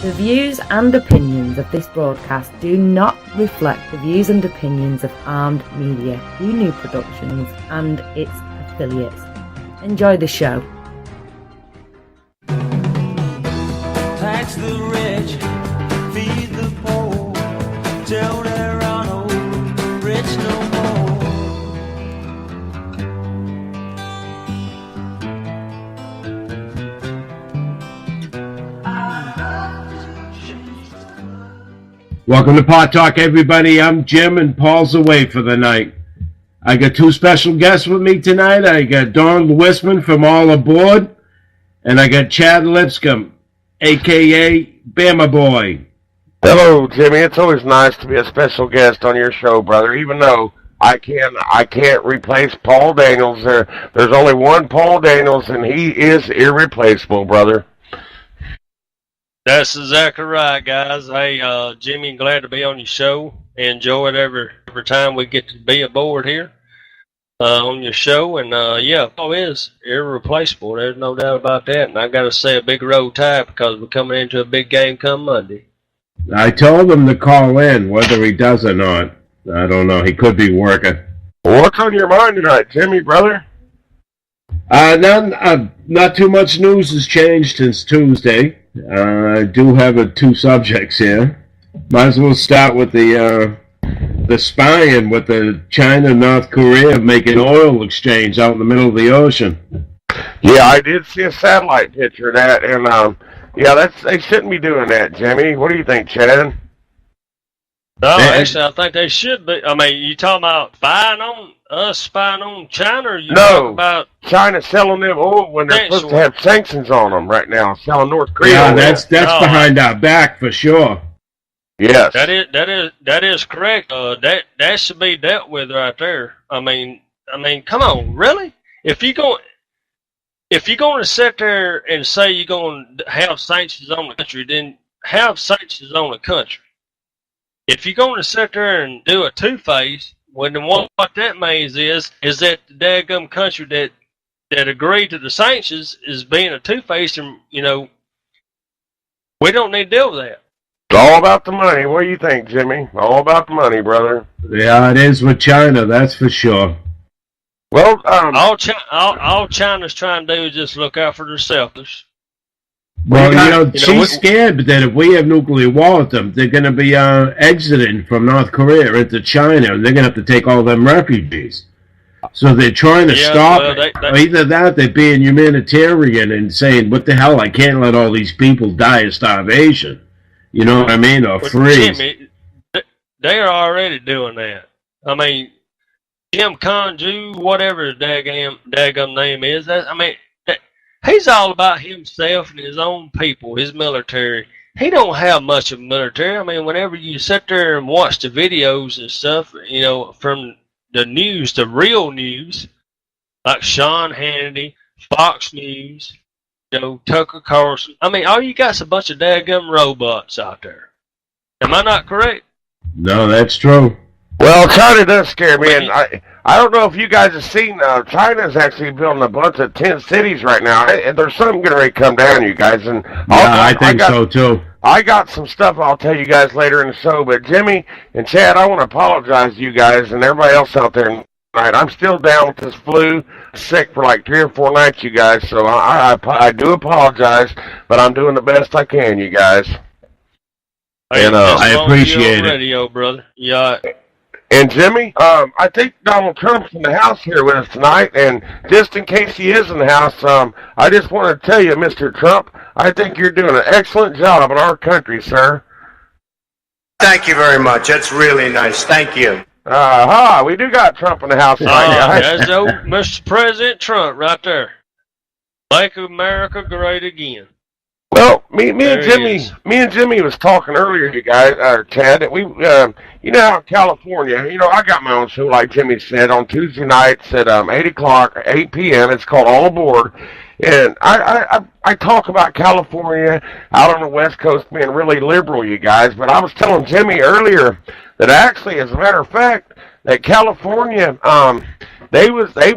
The views and opinions of this broadcast do not reflect the views and opinions of Armed Media, New Productions, and its affiliates. Enjoy the show. Tax the rich, feed the poor, till there are no rich no more. Welcome to Pot Talk, everybody. I'm Jim, and Paul's away for the night. I got two special guests with me tonight. I got Don Lewisman from All Aboard, and I got Chad Lipscomb, a.k.a. Bama Boy. Hello, Jimmy. It's always nice to be a special guest on your show, brother, even though I can't replace Paul Daniels. There's only one Paul Daniels, and he is irreplaceable, brother. That's exactly right, guys. Hey, Jimmy, glad to be on your show. Enjoy it every time we get to be aboard here on your show. And, yeah, Paul is irreplaceable. There's no doubt about that. And I got to say a big road tide because we're coming into a big game come Monday. I told him to call in, whether he does or not. I don't know. He could be working. What's on your mind tonight, Jimmy, brother? Not too much news has changed since Tuesday. I do have two subjects here. Might as well start with the spying with the China and North Korea making oil exchange out in the middle of the ocean. Yeah, I did see a satellite picture of that, and yeah, they shouldn't be doing that, Jimmy. What do you think, Chad? No, actually, I think they should be. I mean, you talking about spying on China, or you talking about China selling them oil when they're supposed to have sanctions on them right now, selling North Korea? Yeah, that's behind our back for sure. Yes, that is correct. That should be dealt with right there. I mean, come on, really? If you're going to sit there and say you're going to have sanctions on the country, then have sanctions on the country. If you're going to sit there and do a two-face, well, then what that means is that the daggum country that agreed to the sanctions is being a two-face, and, you know, we don't need to deal with that. It's all about the money. What do you think, Jimmy? All about the money, brother. Yeah, it is with China, that's for sure. Well, all China's trying to do is just look out for themselves. Well, she's scared that if we have nuclear war with them, they're going to be exiting from North Korea into China, and they're going to have to take all them refugees. So they're trying to stop it. Either that, they're being humanitarian and saying, what the hell, I can't let all these people die of starvation. You know what I mean? Or freeze. Jimmy, they are already doing that. I mean, Kim Kong-ju, whatever his daggum name is, he's all about himself and his own people, his military. He don't have much of a military. I mean, whenever you sit there and watch the videos and stuff, you know, from the news, the real news, like Sean Hannity, Fox News, you know, Tucker Carlson. I mean, all you got's a bunch of daggum robots out there. Am I not correct? No, that's true. Well, China does scare me, and I don't know if you guys have seen, China's actually building a bunch of tent cities right now, and there's something going to come down, you guys. And I think so, too. I got some stuff I'll tell you guys later in the show, but Jimmy and Chad, I want to apologize to you guys and everybody else out there tonight. I'm still down with this flu, sick for like 3 or 4 nights, you guys, so I do apologize, but I'm doing the best I can, you guys. And I appreciate it. Radio, brother. Yeah. And Jimmy, I think Donald Trump's in the house here with us tonight, and just in case he is in the house, I just want to tell you, Mr. Trump, I think you're doing an excellent job in our country, sir. Thank you very much. That's really nice. Thank you. We do got Trump in the house tonight, guys. That's old Mr. President Trump right there. Make America great again. Well, me and Jimmy was talking earlier, you guys, Chad, that we, you know how in California, you know, I got my own show, like Jimmy said, on Tuesday nights at 8 o'clock, 8 p.m. It's called All Aboard. And I talk about California out on the West Coast being really liberal, you guys, but I was telling Jimmy earlier that actually, as a matter of fact, that California They was I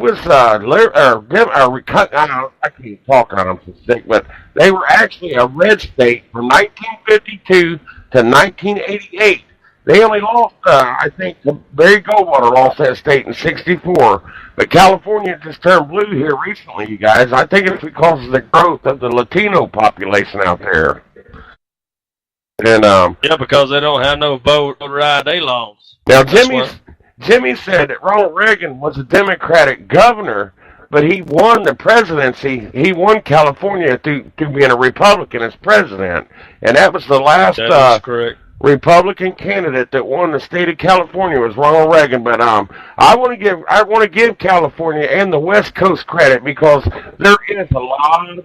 can't talk on them so sick, but they were actually a red state from 1952 to 1988. They only lost, I think, Barry Goldwater lost that state in '64, but California just turned blue here recently, you guys. I think it's because of the growth of the Latino population out there. And yeah, because they don't have no voter ID laws. Now, Jimmy said that Ronald Reagan was a Democratic governor, but he won the presidency. He won California through being a Republican as president, and that was the last correct. Republican candidate that won the state of California was Ronald Reagan. But I want to give California and the West Coast credit because there is a lot of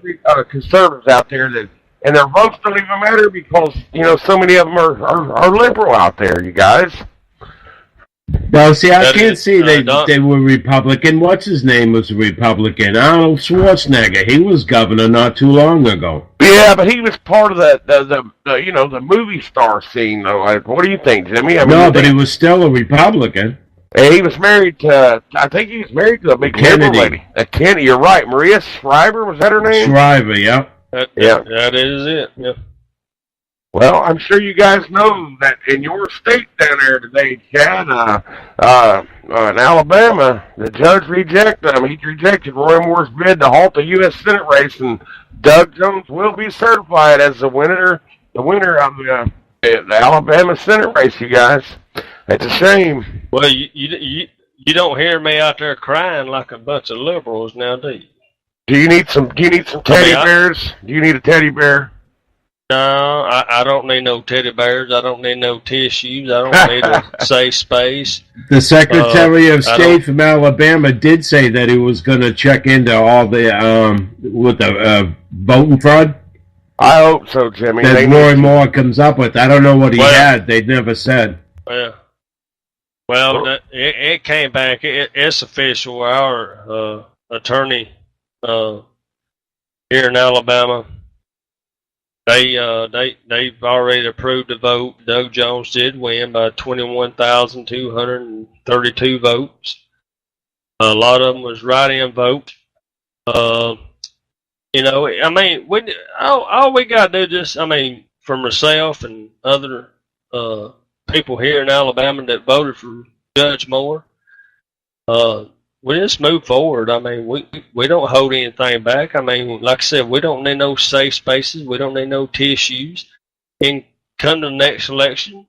conservatives out there that, and their votes don't even matter because so many of them are liberal out there. You guys. Well, see, I can't see they were Republican. What's his name was a Republican? Arnold Schwarzenegger. He was governor not too long ago. Yeah, but he was part of the movie star scene, though. What do you think, Jimmy? No, but he was still a Republican. And he was married to, I think he was married to a big liberal lady. Kennedy, you're right. Maria Shriver, was that her name? Shriver, yeah. That is it, yeah. Well, I'm sure you guys know that in your state down there today, Chad, in Alabama, the judge rejected Roy Moore's bid to halt the U.S. Senate race, and Doug Jones will be certified as the winner of the Alabama Senate race, you guys. It's a shame. Well, you don't hear me out there crying like a bunch of liberals now, do you? Do you need some teddy bears? Do you need a teddy bear? No, I don't need no teddy bears. I don't need no tissues. I don't need a safe space. The Secretary of State from Alabama did say that he was going to check into all the voting fraud. I hope so, Jimmy. That Roy Moore comes up with. I don't know what he had. They never said. Yeah. Well, it came back. It's official. Our attorney here in Alabama. They've already approved the vote. Doug Jones did win by 21,232 votes. A lot of them was write-in votes. All we got to do from myself and other people here in Alabama that voted for Judge Moore, we just move forward. We don't hold anything back. Like I said, we don't need no safe spaces. We don't need no tissues. And come to the next election,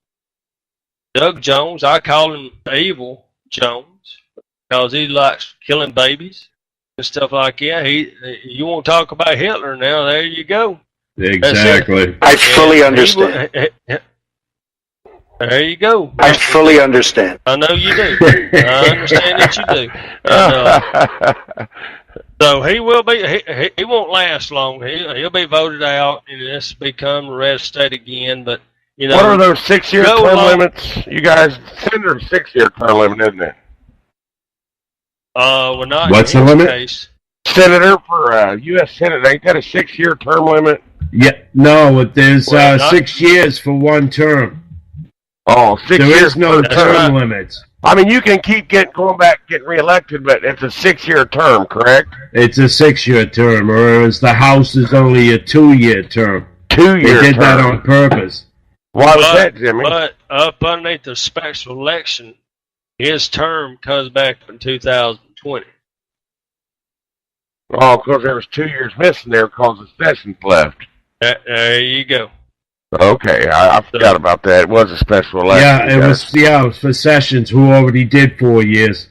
Doug Jones, I call him Evil Jones because he likes killing babies and stuff like that. You want to talk about Hitler now? There you go. Exactly. I fully understand. There you go. I fully understand. I know you do. I understand that you do. And, so he will be. He won't last long. He'll be voted out, and this become a red state again. But what are those 6-year term limits? You guys, Senator's 6-year term limit, isn't it? Well, not What's in the limit? Case. Senator for U.S. Senate, ain't that a 6-year term limit? Yeah, no. There's 6 years for one term. Oh, 6 years. There is no term limits. You can keep going back, getting reelected, but it's a 6-year term, correct? It's a 6-year term, whereas the House is only a 2-year term. 2-year They did term. that on purpose. Why was that, Jimmy? But up underneath the special election, his term comes back in 2020. Oh, because there was 2 years missing there because the sessions left. There you go. Okay, I forgot about that. It was a special election. Yeah, it was for Sessions, who already did 4 years.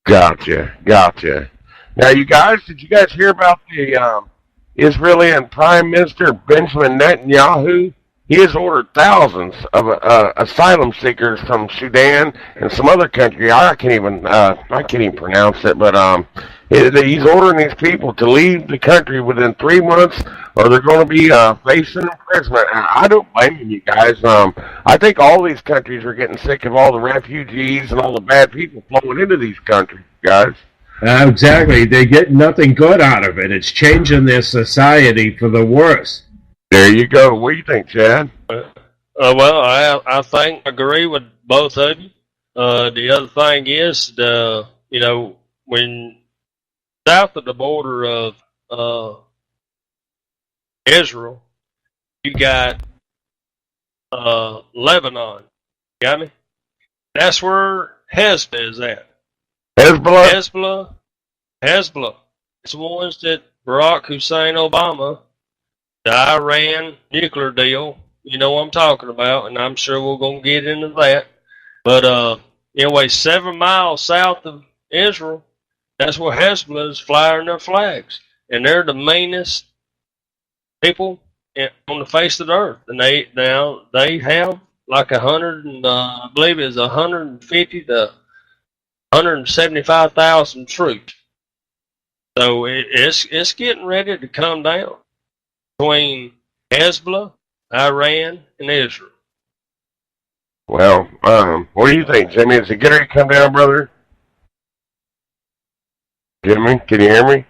Gotcha. Now, you guys, did you guys hear about the Israeli Prime Minister Benjamin Netanyahu? He has ordered thousands of asylum seekers from Sudan and some other country. I can't even pronounce it, but he's ordering these people to leave the country within 3 months, or they're going to be facing imprisonment. I don't blame you guys. I think all these countries are getting sick of all the refugees and all the bad people flowing into these countries, guys. Exactly. They get nothing good out of it. It's changing their society for the worse. There you go. What do you think, Chad? Well, I agree with both of you. The other thing is you know, when south of the border of Israel, you got Lebanon. Got me? That's where Hezbollah is at. Hezbollah? Hezbollah. It's the ones that Barack Hussein Obama, the Iran nuclear deal, you know what I'm talking about, and I'm sure we're going to get into that. But anyway, 7 miles south of Israel, that's where Hezbollah is flying their flags. And they're the meanest people on the face of the earth. And they have like 150 to 175,000 troops. So it's getting ready to come down between Hezbollah, Iran, and Israel. Well, what do you think, Jimmy? Is it getting ready to come down, brother? Jimmy, can you hear me?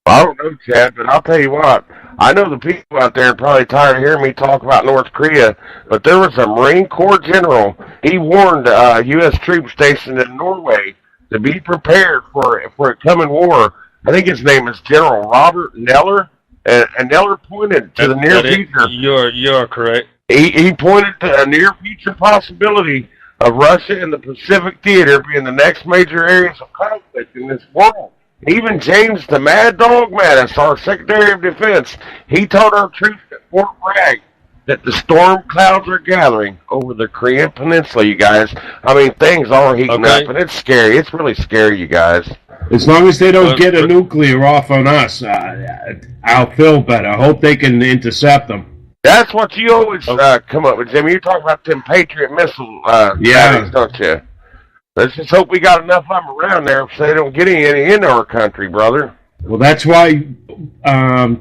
I don't know, Chad, but I'll tell you what. I know the people out there are probably tired of hearing me talk about North Korea, but there was a Marine Corps general. He warned U.S. troops stationed in Norway to be prepared for a coming war. I think his name is General Robert Neller, and Neller pointed to the near future. You're correct. He pointed to a near future possibility of Russia and the Pacific Theater being the next major areas of conflict in this world. Even James the Mad Dog Mattis, our Secretary of Defense, he told our troops at Fort Bragg that the storm clouds are gathering over the Korean Peninsula, you guys. I mean, things are heating up, and it's scary. It's really scary, you guys. As long as they don't get a nuclear off on us, I'll feel better. I hope they can intercept them. That's what you always come up with, Jimmy. You talk about them Patriot missile batteries, don't you? Let's just hope we got enough of them around there so they don't get any in our country, brother. Well, that's why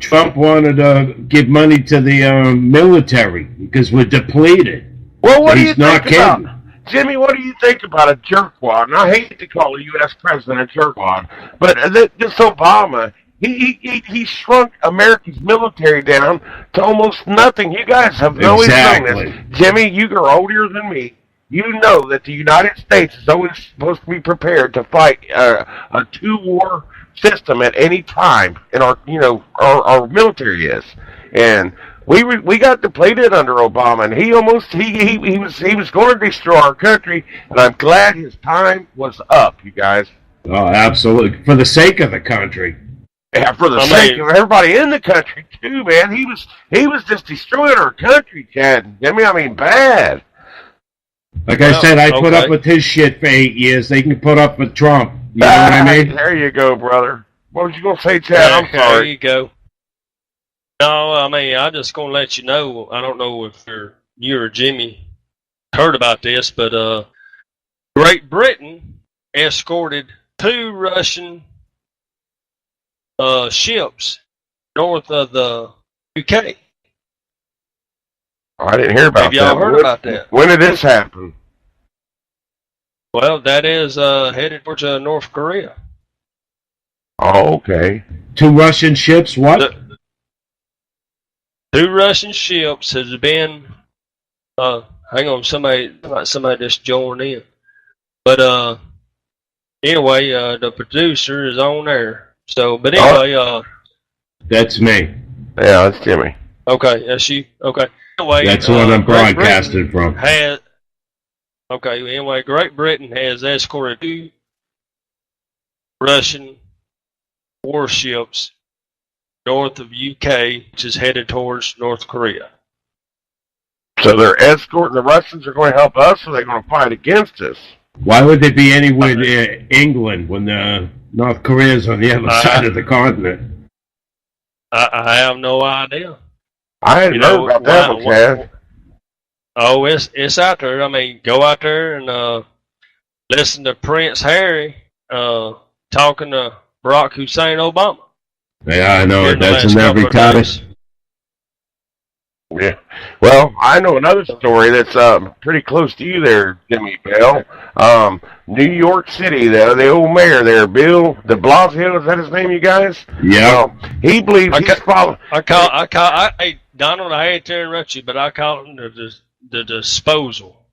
Trump wanted to give money to the military, because we're depleted. Well, what do you think about, Jimmy, what do you think about a jerkwad? And I hate to call a U.S. president a jerkwad, but this Obama, he shrunk America's military down to almost nothing. You guys have always known this. Jimmy, you are older than me. You know that the United States is always supposed to be prepared to fight a two-war system at any time, and our military is. And we got depleted under Obama, and he was going to destroy our country. And I'm glad his time was up, you guys. Oh, absolutely, for the sake of the country. Yeah, for the sake of everybody in the country too, man. He was just destroying our country, Chad. I mean, bad. Like I said, I put up with his shit for 8 years. They can put up with Trump. You know what I mean? There you go, brother. What was you going to say, Chad? I'm sorry. There you go. No, I mean, I'm just going to let you know. I don't know if you or Jimmy heard about this, but Great Britain escorted 2 Russian ships north of the UK. I didn't hear about that. Have y'all heard about that? When did this happen? Well, that is headed towards North Korea. Oh, okay. 2 Russian ships, what? 2 Russian ships has been, hang on, somebody just joined in. But anyway, the producer is on there. So, but anyway, that's me. Yeah, that's Jimmy. Okay, that's you. Okay. Anyway, that's the one I'm broadcasting from. Anyway, Great Britain has escorted 2 Russian warships north of UK, which is headed towards North Korea. So they're escorting the Russians are going to help us, or they're going to fight against us? Why would they be anywhere near England when North Korea is on the other side of the continent? I have no idea. I didn't know about that one, Chad. Oh, it's out there. I mean, go out there and listen to Prince Harry talking to Barack Hussein Obama. Yeah, I know it. That's in every time. Yeah. Well, I know another story that's pretty close to you there, Jimmy Bell. New York City, the old mayor there, Bill de Blasio, is that his name, you guys? Yeah. He believes he's following. Hey, Donald, I hate to interrupt you, but I call him the disposal.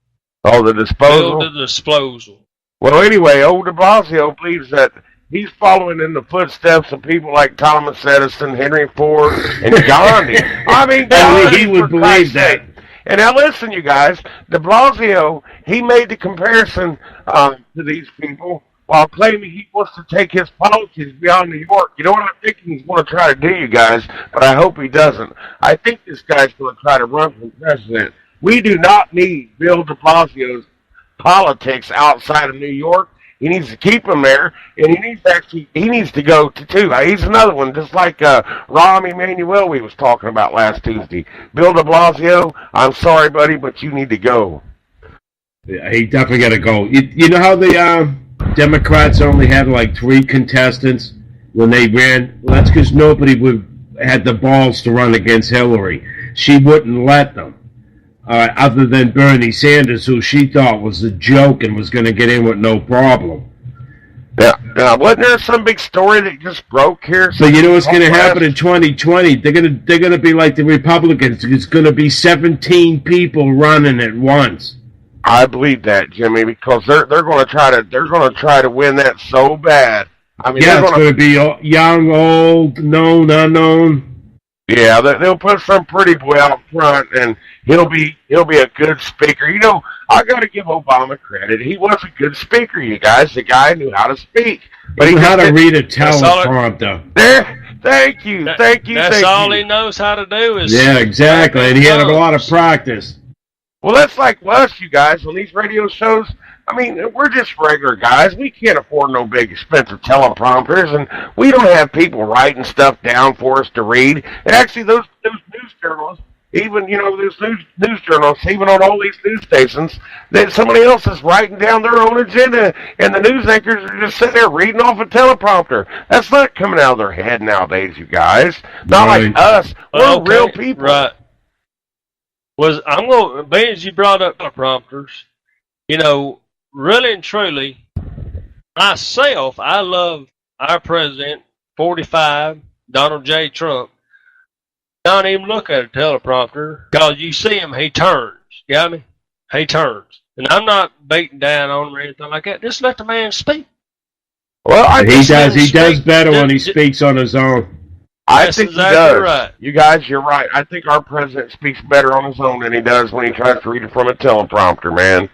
Oh, the disposal? Bill the disposal. Well, anyway, old de Blasio believes that he's following in the footsteps of people like Thomas Edison, Henry Ford, and Gandhi. I mean, Gandhi, he would for believe Christ's that. sake. And now listen, you guys, de Blasio, he made the comparison to these people while claiming he wants to take his policies beyond New York. You know what I'm thinking he's going to try to do, you guys, but I hope he doesn't. I think this guy's going to try to run for president. We do not need Bill de Blasio's politics outside of New York. He needs to keep him there, and he needs to go to too. He's another one, just like Rahm Emanuel we was talking about last Tuesday. Bill de Blasio, I'm sorry, buddy, but you need to go. Yeah, he definitely got to go. You know how the Democrats only had like 3 contestants when they ran? Well, that's because nobody had the balls to run against Hillary. She wouldn't let them. Other than Bernie Sanders, who she thought was a joke and was going to get in with no problem. Yeah, wasn't there some big story that just broke here? So you know what's going to happen in 2020? They're going to be like the Republicans. It's going to be 17 people running at once. I believe that, Jimmy, because they're going to try to win that so bad. I mean, yeah, it's going to be young, old, known, unknown. Yeah, they'll put some pretty boy out front, and he'll be a good speaker. You know, I got to give Obama credit. He was a good speaker, you guys. The guy knew how to speak, but he knew how to read a teleprompter. Thank you. That's all he knows how to do is. Yeah, exactly, and he had a lot of practice. Well, that's like us, you guys, on these radio shows. I mean, we're just regular guys. We can't afford no big expensive teleprompters, and we don't have people writing stuff down for us to read. And actually, those news journalists, even, you know, those news journalists, even on all these news stations, that somebody else is writing down their own agenda, and the news anchors are just sitting there reading off a teleprompter. That's not coming out of their head nowadays, you guys. Not like us. We're real people. Right. Being as you brought up teleprompters, you know, really and truly, myself, I love our president, 45, Donald J. Trump. Don't even look at a teleprompter, because you see him, he turns. You got me? He turns. And I'm not beating down on him or anything like that. Just let the man speak. Well, he does better when he speaks on his own. I think exactly he does. Right. You guys, you're right. I think our president speaks better on his own than he does when he tries to read it from a teleprompter, man.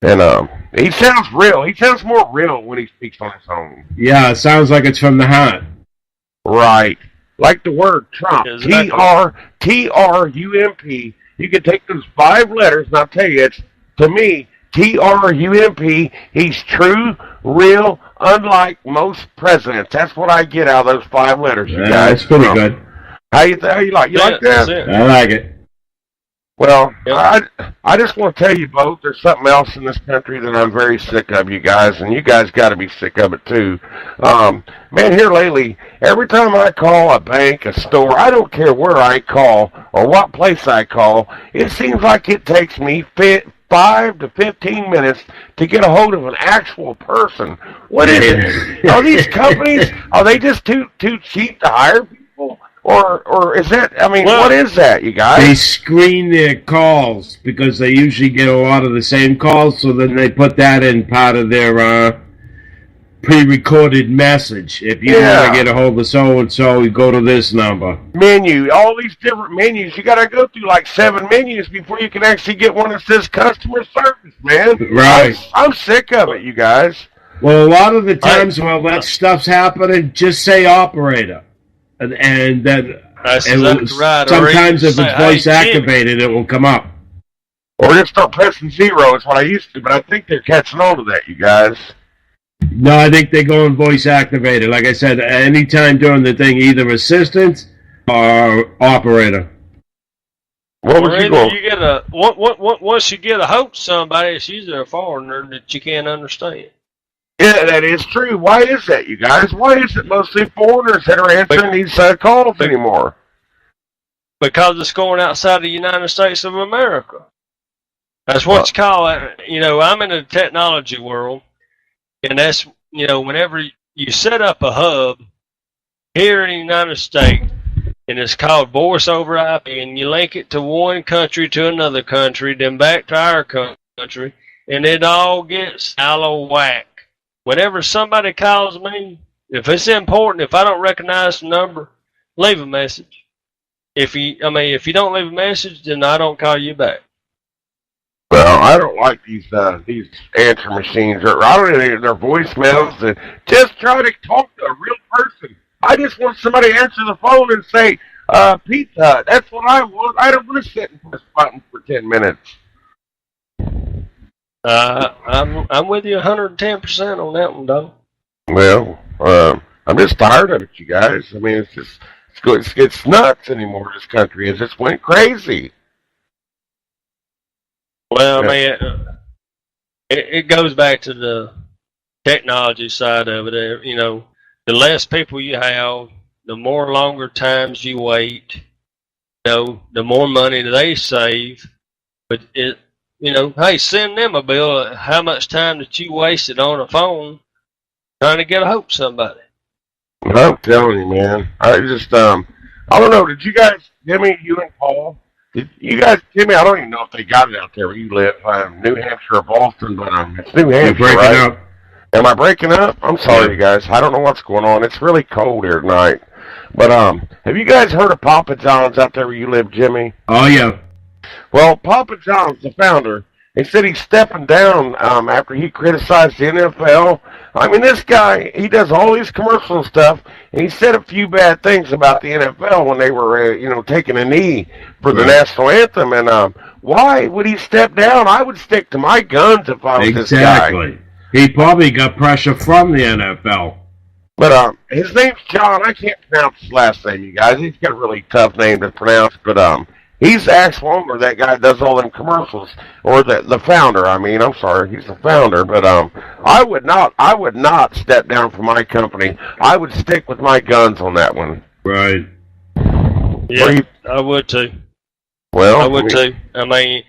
And he sounds real. He sounds more real when he speaks on his own. Yeah, it sounds like it's from the heart. Right. Like the word Trump. T-R-U-M-P. You can take those 5 letters, and I'll tell you, it's, to me, T-R-U-M-P. He's true, real, unlike most presidents. That's what I get out of those 5 letters, you guys. That's pretty good. How you like? You like that? I like it. Well, yep. I just want to tell you both, there's something else in this country that I'm very sick of, you guys, and you guys got to be sick of it too. Man, here lately, every time I call a bank, a store, I don't care where I call or what place I call, it seems like it takes me 5 to 15 minutes to get a hold of an actual person. What is it? Are these companies, are they just too cheap to hire people? Or is that, I mean, what is that, you guys? They screen their calls because they usually get a lot of the same calls, so then they put that in part of their pre-recorded message. If you want to get a hold of so-and-so, you go to this number. Menu, all these different menus. You got to go through like 7 menus before you can actually get one that says customer service, man. Right. I'm sick of it, you guys. Well, a lot of the times while that stuff's happening, just say operator. And then that's exactly right. Sometimes if it's voice activated, it will come up. Or just start pressing 0 is what I used to, but I think they're catching on to that, you guys. No, I think they're going voice activated. Like I said, anytime during the thing, either assistant or operator. What would you go? Once you get a hold of somebody, it's usually a foreigner that you can't understand. Yeah, that is true. Why is that, you guys? Why is it mostly foreigners that are answering these calls anymore? Because it's going outside the United States of America. That's what you call it. You know, I'm in the technology world, and that's, you know, whenever you set up a hub here in the United States, and it's called voice over IP, and you link it to one country to another country, then back to our country, and it all gets out of whack. Whenever somebody calls me, if it's important, if I don't recognize the number, leave a message. If you don't leave a message, then I don't call you back. Well, I don't like these answer machines. I don't even their voicemails. Just try to talk to a real person. I just want somebody to answer the phone and say, Pizza Hut. That's what I want. I don't want to sit and press button for 10 minutes. I'm with you 110% on that one, though. Well, I'm just tired of it, you guys. I mean, it's nuts anymore. This country has just went crazy. Well, I mean, it goes back to the technology side of it. You know, the less people you have, the more longer times you wait. You know, the more money they save. But hey, send them a bill of how much time that you wasted on a phone trying to get a hold of somebody. I'm telling you, man. I don't know. Did you guys, Jimmy, you and Paul, Jimmy, I don't even know if they got it out there where you live, New Hampshire or Boston, but it's New Hampshire, breaking right? up. Am I breaking up? I'm sorry, you guys. I don't know what's going on. It's really cold here tonight. But have you guys heard of Papa John's out there where you live, Jimmy? Oh, yeah. Well, Papa John's, the founder, he said he's stepping down after he criticized the NFL. I mean, this guy, he does all these commercial stuff, and he said a few bad things about the NFL when they were, taking a knee for the national anthem. And why would he step down? I would stick to my guns if I was this guy. Exactly. He probably got pressure from the NFL. But his name's John. I can't pronounce his last name, you guys. He's got a really tough name to pronounce, but he's the actual owner. That guy does all them commercials, or the founder. I mean, I'm sorry, he's the founder. But I would not step down from my company. I would stick with my guns on that one. Right. Yeah, I would too. Well, I would too. I mean,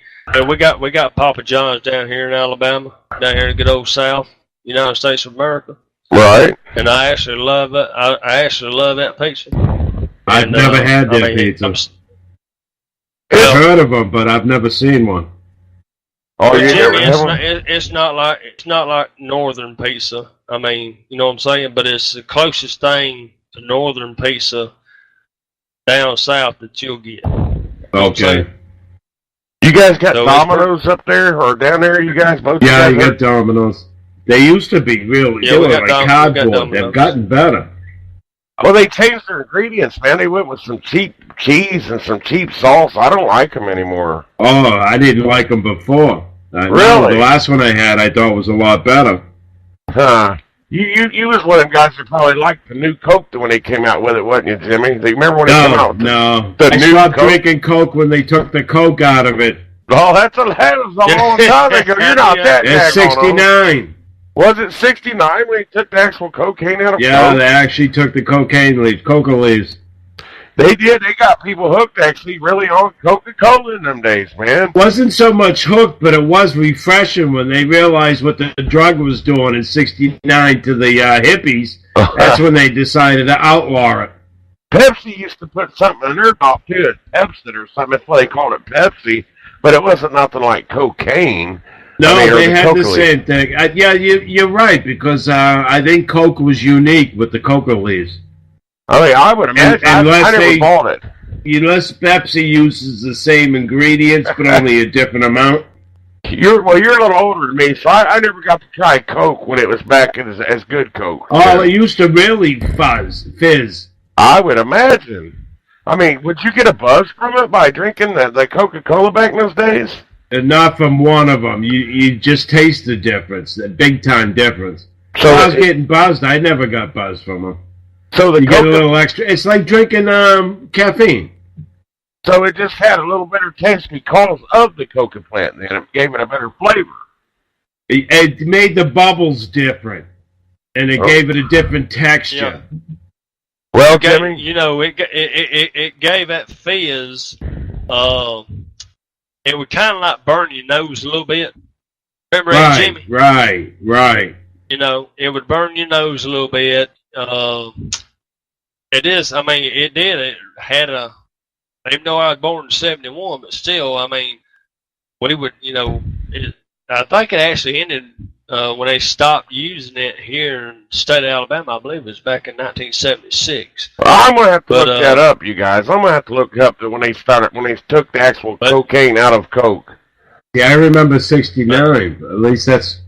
we got Papa John's down here in Alabama, down here in the good old South, United States of America. Right. And I actually love it. I actually love that pizza. I've never had that pizza. I've heard of them, but I've never seen one. Oh, Jimmy, it's not like Northern pizza. I mean, you know what I'm saying? But it's the closest thing to Northern pizza down south that you'll get. Okay. You guys got Domino's up there or down there? You guys both? Yeah, you got Domino's. They used to be really, they were like cardboard. They've gotten better. Well, they changed their ingredients, man. They went with some cheap cheese and some cheap sauce. I don't like them anymore. Oh, I didn't like them before. Really? The last one I had, I thought was a lot better. Huh. You was one of them guys that probably liked the new Coke when they came out with it, wasn't you, Jimmy? Do you remember when it came out? No. I stopped drinking Coke when they took the Coke out of it. Oh, that was a long time ago. You're not that It's 69. Was it 69 when they took the actual cocaine out of Coke? Yeah, they actually took the cocaine leaves, coca leaves. They did. They got people hooked, actually, really on Coca-Cola in them days, man. Wasn't so much hooked, but it was refreshing when they realized what the drug was doing in 69 to the hippies. That's when they decided to outlaw it. Pepsi used to put something in their top, too, Pepsi or something. That's why they called it Pepsi. But it wasn't nothing like cocaine. No, they had the same thing. Yeah, you're right, because I think Coke was unique with the coca leaves. I mean, I would imagine. I never bought it. Unless Pepsi uses the same ingredients, but only a different amount. You're a little older than me, so I never got to try Coke when it was back as good Coke. Oh, it used to really fizz. I would imagine. I mean, would you get a buzz from it by drinking the Coca-Cola back in those days? And not from one of them. You just taste the difference, the big-time difference. So I was getting buzzed. I never got buzzed from them. So you get a little extra. It's like drinking caffeine. So it just had a little better taste because of the coca plant, and it gave it a better flavor. It made the bubbles different, and it gave it a different texture. Yeah. Well, Jimmy, it gave that fizz. It would kind of like burn your nose a little bit. Remember that, Jimmy? Right. It would burn your nose a little bit. It is. I mean, it did. It had a. Even though I was born in '71, but still, I mean, we would. it actually ended when they stopped using it here in the state of Alabama. I believe it was back in 1976. Well, I'm gonna have to look that up, you guys. I'm gonna have to look up when they took the actual cocaine out of Coke. Yeah, I remember '69. At least that's.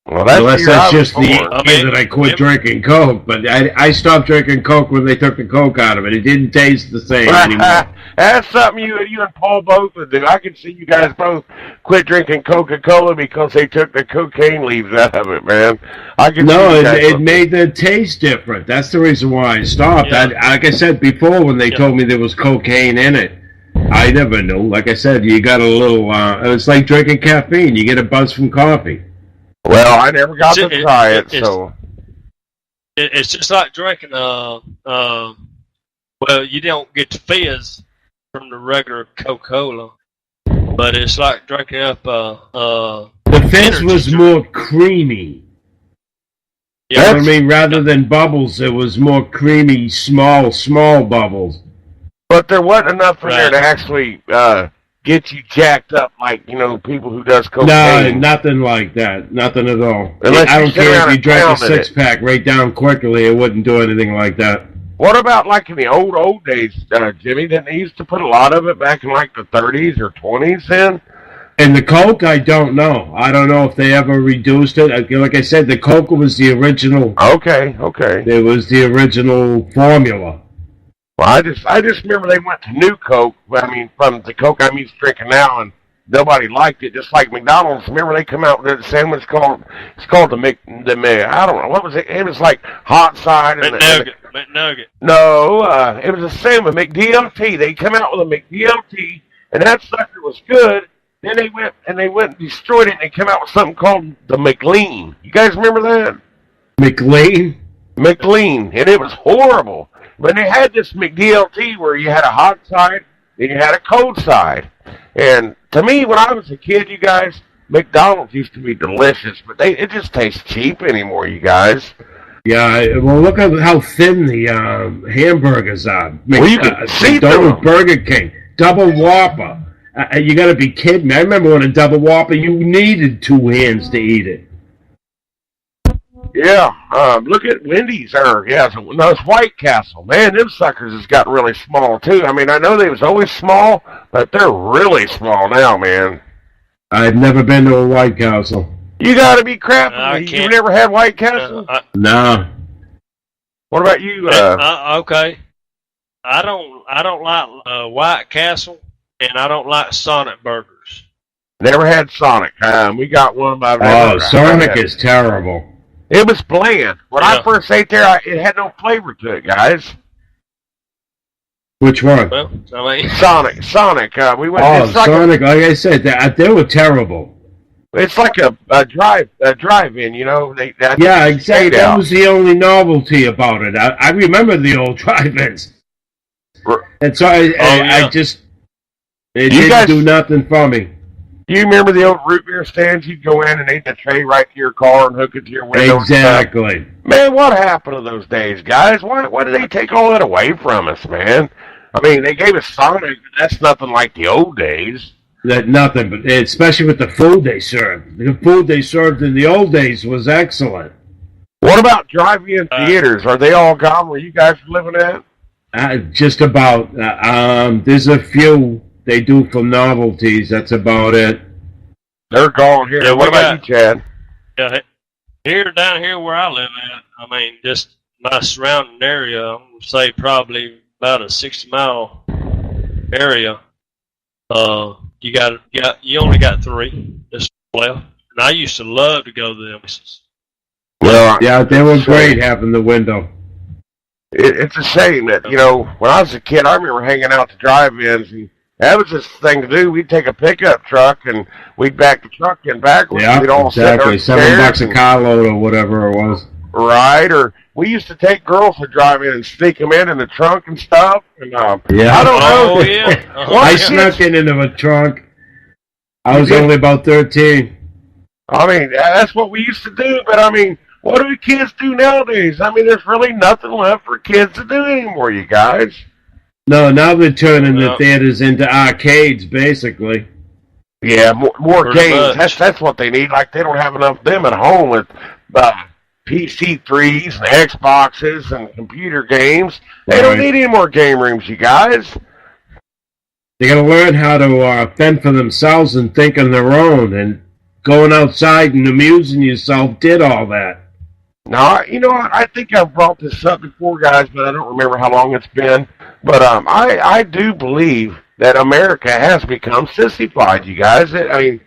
Well, unless that's just the year that I quit drinking Coke. But I stopped drinking Coke when they took the Coke out of it. It didn't taste the same anymore. That's something you and Paul both would do. I can see you guys both quit drinking Coca-Cola because they took the cocaine leaves out of it, man. It made the taste different. That's the reason why I stopped. Yeah. Like I said before, when they told me there was cocaine in it, I never knew. Like I said, you got a little. It's like drinking caffeine. You get a buzz from coffee. Well, I never got to try it, so. It's just like drinking, well, you don't get the fizz from the regular Coca-Cola, but it's like drinking up, the fizz was drink. more creamy. You know what I mean? Rather than bubbles, it was more creamy, small bubbles. But there wasn't enough in there to actually, get you jacked up like, people who does cocaine. No, nothing like that. Nothing at all. Unless I don't care if you drank a pounded six-pack right down quickly, it wouldn't do anything like that. What about like in the old days, Jimmy? Didn't they used to put a lot of it back in like the 30s or 20s then? And the Coke, I don't know. I don't know if they ever reduced it. Like I said, the Coke was the original. Okay. It was the original formula. Well, I just remember they went to New Coke. I mean, from the Coke I'm used to drinking now, and nobody liked it. Just like McDonald's. Remember they come out with a sandwich called the I don't know what was it. It was like hot side and McNugget. No, it was a sandwich McDLT. They come out with a McDLT, and that sucker was good. Then they went and destroyed it, and they came out with something called the McLean. You guys remember that? McLean, and it was horrible. But they had this McDLT where you had a hot side, then you had a cold side. And to me, when I was a kid, you guys, McDonald's used to be delicious, but it just tastes cheap anymore, you guys. Yeah, well, look at how thin the hamburgers are. Well, you can see McDonald's, Burger King, Double Whopper. You got to be kidding me. I remember when a Double Whopper, you needed two hands to eat it. Yeah, look at Wendy's. No, it's White Castle. Man, them suckers has got really small, too. I mean, I know they was always small, but they're really small now, man. I've never been to a White Castle. You gotta be crapping me. You never had White Castle? No. What about you? Okay. I don't like White Castle, and I don't like Sonic burgers. Never had Sonic. We got one. Sonic is terrible. It was bland. When I first ate there, it had no flavor to it, guys. Which one? Well, I mean, Sonic. We went. Sonic. Like I said, they were terrible. It's like a drive-in, Yeah, exactly. That was the only novelty about it. I remember the old drive-ins. And so I just it didn't do nothing for me. You remember the old root beer stands? You'd go in and eat the tray right to your car and hook it to your window. Exactly. Man, what happened to those days, guys? Why did they take all that away from us, man? I mean, they gave us Sonic, but that's nothing like the old days. That nothing, but especially with the food they served. The food they served in the old days was excellent. What about drive-in theaters? Are they all gone where you guys are living at? Just about. There's a few they do for novelties. That's about it. They're gone here. Yeah, what about you, Chad? Yeah, down here where I live at, I mean, just my surrounding area, I'm going to say probably about a 60-mile area. You only got 3 that's left. And I used to love to go to them places. Well, yeah, they were great having the window. It's a shame that, when I was a kid, I remember hanging out to drive-ins, and that was just the thing to do. We'd take a pickup truck, and we'd back the truck in backwards. Yeah, we'd all exactly. $7 a carload or whatever it was. Right, or we used to take girls to drive in and sneak them in the trunk and stuff. And yeah. I don't know. Oh, yeah. I snuck into a trunk. I was only about 13. I mean, that's what we used to do, but I mean, what do kids do nowadays? I mean, there's really nothing left for kids to do anymore, you guys. No, now they're turning the theaters into arcades, basically. Yeah, more Pretty games. much. That's what they need. Like, they don't have enough of them at home with PC3s and Xboxes and computer games. They don't Right. need any more game rooms, you guys. They got to learn how to fend for themselves and think on their own. And going outside and amusing yourself did all that. Now, I think I've brought this up before, guys, but I don't remember how long it's been. But I do believe that America has become sissified, you guys. A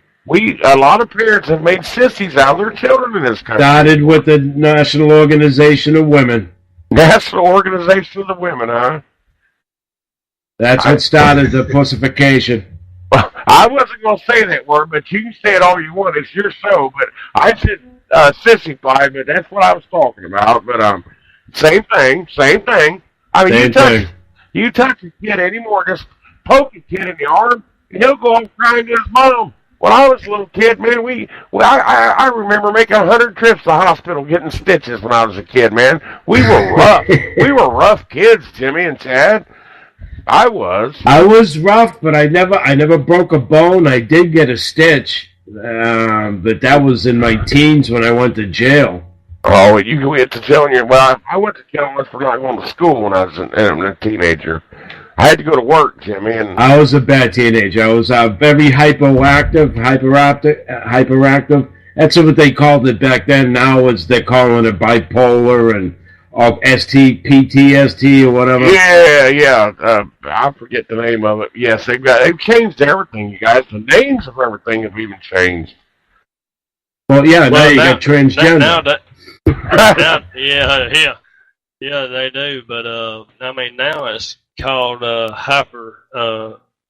lot of parents have made sissies out of their children in this country. Started with the National Organization of Women. National Organization of the Women, huh? That's what started the pussification. I wasn't going to say that word, but you can say it all you want. It's your show. But I said sissified, but that's what I was talking about. But same thing. I mean, you touch a kid anymore, just poke a kid in the arm, and he'll go home crying to his mom. When I was a little kid, man, I remember making 100 trips to the hospital getting stitches when I was a kid, man. We were rough. We were rough kids, Jimmy and Chad. I was rough, but I never broke a bone. I did get a stitch, but that was in my teens when I went to jail. Oh, you went to jail I went to jail for not going to school when I was a teenager. I had to go to work, Jimmy. And I was a bad teenager. I was very hyperactive. That's what they called it back then. Now they're calling it bipolar and PTSD or whatever. Yeah. I forget the name of it. Yes, they've changed everything, you guys. The names of everything have even changed. Well, now you got transgender. Yeah, they do. But now it's called hyper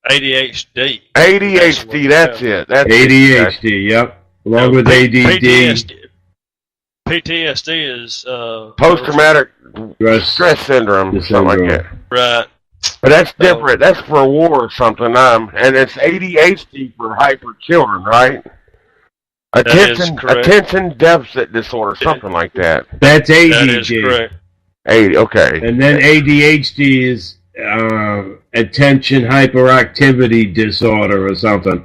ADHD. ADHD, that's it. That's ADHD, yep. Along with ADD. PTSD is post-traumatic stress syndrome, something like that. Right. But that's different. That's for a war or something. And it's ADHD for hyper children, right? Attention deficit disorder, something like that. That's ADD. That is correct. Okay. And then ADHD is attention hyperactivity disorder or something.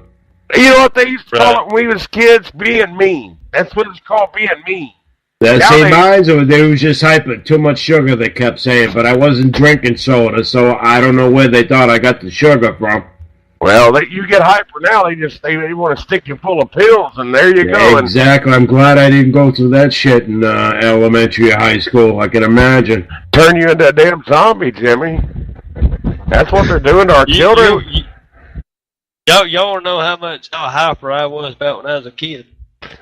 You know what they used to call it when we was kids? Being mean. That's what it's called, being mean. That's mine, or they was just too much sugar, they kept saying, but I wasn't drinking soda, so I don't know where they thought I got the sugar from. Well, you get hyper now, they want to stick you full of pills, and there you go. Exactly. I'm glad I didn't go through that shit in elementary or high school. I can imagine. Turn you into a damn zombie, Jimmy. That's what they're doing to our children. Y'all know how hyper I was about when I was a kid.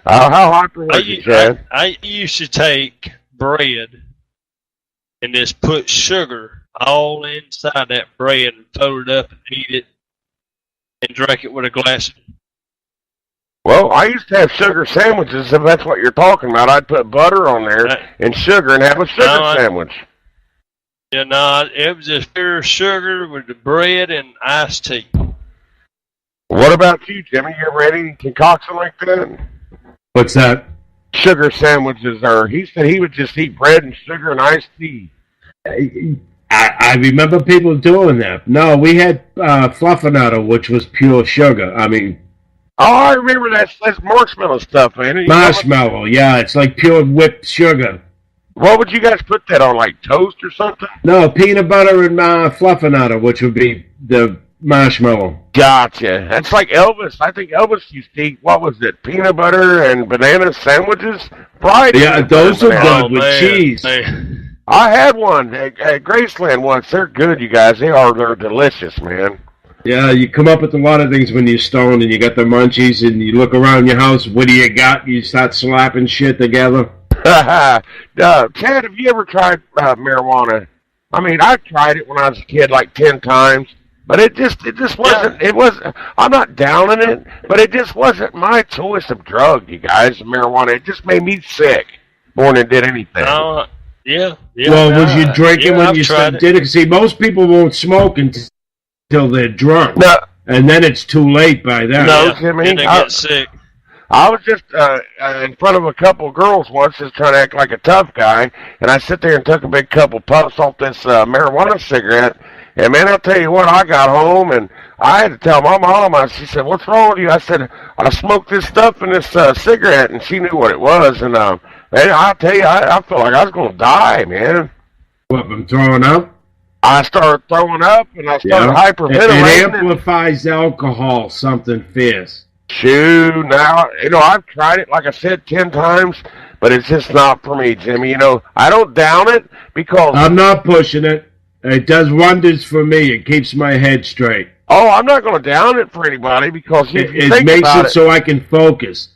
How hyper was you, Chad? I used to take bread and just put sugar all inside that bread and fold it up and eat it and drink it with a glass. Well, I used to have sugar sandwiches, if that's what you're talking about. I'd put butter on there and sugar and have a sugar sandwich. Yeah, it was just pure sugar with the bread and iced tea. What about you, Jimmy? You ever had any concoction like that? What's that? Sugar sandwiches, he said he would just eat bread and sugar and iced tea. I remember people doing that. No, we had Fluffinato, which was pure sugar. I remember that's marshmallow stuff, man. Marshmallow, yeah, it's like pure whipped sugar. What would you guys put that on, like toast or something? No, peanut butter and Fluffinato, which would be the marshmallow. Gotcha. That's like Elvis. I think Elvis used to eat, what was it, peanut butter and banana sandwiches? Fried. Yeah, those are good with cheese. Man. I had one at Graceland once. They're good, you guys. They're delicious, man. Yeah, you come up with a lot of things when you're stoned and you got the munchies and you look around your house, what do you got? You start slapping shit together. Chad, have you ever tried marijuana? I tried it when I was a kid like 10 times. But it just wasn't, I'm not downing it, but it just wasn't my choice of drug, you guys, marijuana. It just made me sick more than it did anything. Yeah. Well, was you drinking when you did it? See, most people won't smoke until they're drunk. No. And then it's too late by then. No, Jimmy. Then they get sick. I was just in front of a couple of girls once, just trying to act like a tough guy, and I sit there and took a big couple puffs off this marijuana cigarette, And man, I'll tell you what, I got home and I had to tell my mom. She said, "What's wrong with you?" I said, "I smoked this stuff in this cigarette," and she knew what it was. And man, I'll tell you, I felt like I was going to die, man. What, from throwing up? I started throwing up, and I started hyperventilating. It amplifies alcohol, something fierce. Shoo, now, I've tried it, like I said, 10 times, but it's just not for me, Jimmy. I don't down it because... I'm not pushing it. It does wonders for me. It keeps my head straight. Oh, I'm not going to down it for anybody because it makes it so I can focus.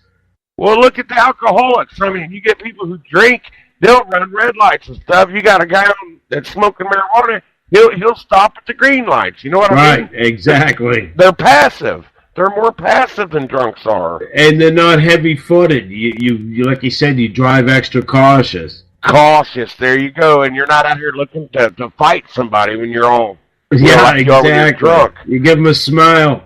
Well, look at the alcoholics. I mean, you get people who drink, they'll run red lights and stuff. You got a guy that's smoking marijuana, he'll stop at the green lights. You know what I mean? Right, exactly. They're passive. They're more passive than drunks are. And they're not heavy-footed. You like you said, you drive extra cautious. Cautious, there you go. And you're not out here looking to fight somebody when you're all... Yeah, exactly. You give them a smile.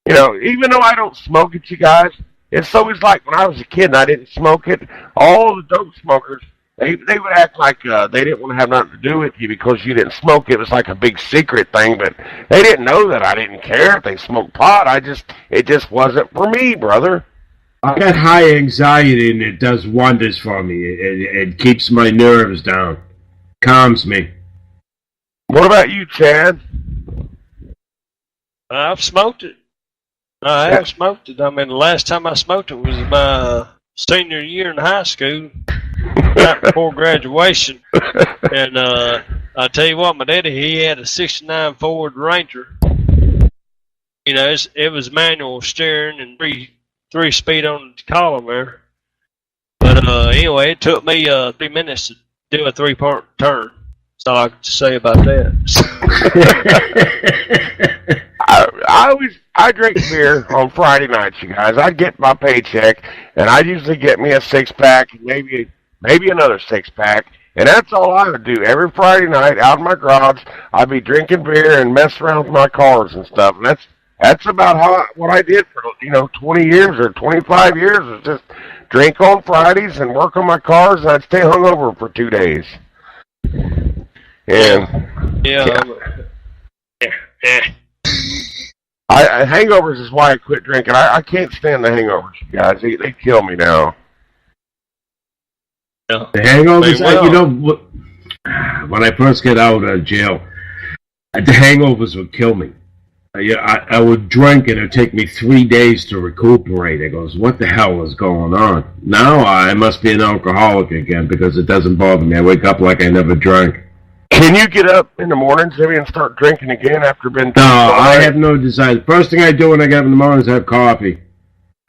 Even though I don't smoke it, you guys, it's always like when I was a kid and I didn't smoke it, all the dope smokers, they would act like they didn't want to have nothing to do with you because you didn't smoke. It was like a big secret thing, but they didn't know that I didn't care if they smoked pot. It just wasn't for me, brother. I got high anxiety and it does wonders for me. It keeps my nerves down, calms me. What about you, Chad? I've smoked it. I have smoked it. I mean, the last time I smoked it was my senior year in high school, right before graduation. And I tell you what, my daddy, he had a '69 Ford Ranger. It was manual steering and three speed on the column there. But anyway, it took me 3 minutes to do a 3-part turn. That's all I can say about that. I drink beer on Friday nights, you guys. I get my paycheck, and I usually get me a 6-pack, maybe another 6-pack, and that's all I would do every Friday night out in my garage. I'd be drinking beer and mess around with my cars and stuff, and that's about what I did for 20 years or 25 years was just drink on Fridays and work on my cars, and I'd stay hungover for 2 days. And yeah. Hangovers is why I quit drinking. I can't stand the hangovers, you guys. They kill me now. Yeah. The hangovers, when I first get out of jail, the hangovers would kill me. I would drink and it would take me 3 days to recuperate. It goes, what the hell is going on? Now I must be an alcoholic again because it doesn't bother me. I wake up like I never drank. Can you get up in the morning, Jimmy, and start drinking again after being... No, I have no desire. The first thing I do when I get up in the morning is have coffee.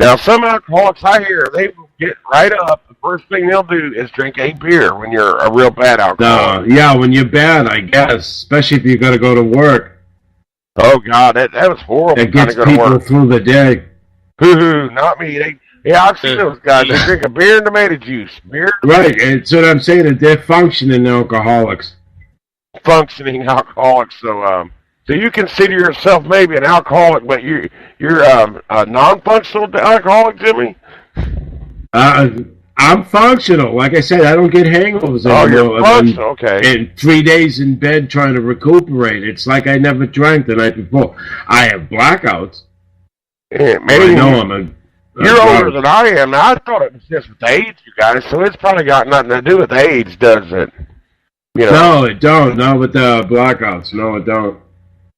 Now, some alcoholics I hear, they will get right up. The first thing they'll do is drink a beer when you're a real bad alcoholic. Yeah, when you're bad, I guess, especially if you got to go to work. Oh, God, that was horrible. It gets people through the day. Hoo-hoo, not me. I've seen those guys. They drink a beer and tomato juice. Right, it's what I'm saying, that they're functioning alcoholics. Functioning alcoholics. So you consider yourself maybe an alcoholic, but you're a non-functional alcoholic, Jimmy? I'm functional. Like I said, I don't get hangovers anymore. Oh, you're functional, okay. And 3 days in bed trying to recuperate. It's like I never drank the night before. I have blackouts. Yeah, maybe I know you're older than I am. Now, I thought it was just with age, you guys, so it's probably got nothing to do with age, does it? No, it don't. No, with the blackouts. No, it don't.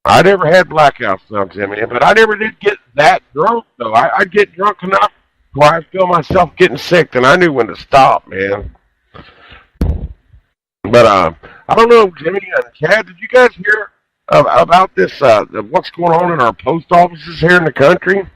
I never had blackouts, though, Jimmy, but I never did get that drunk, though. I'd get drunk enough where I feel myself getting sick, and I knew when to stop, man. But I don't know, Jimmy and Chad, did you guys hear about this, what's going on in our post offices here in the country?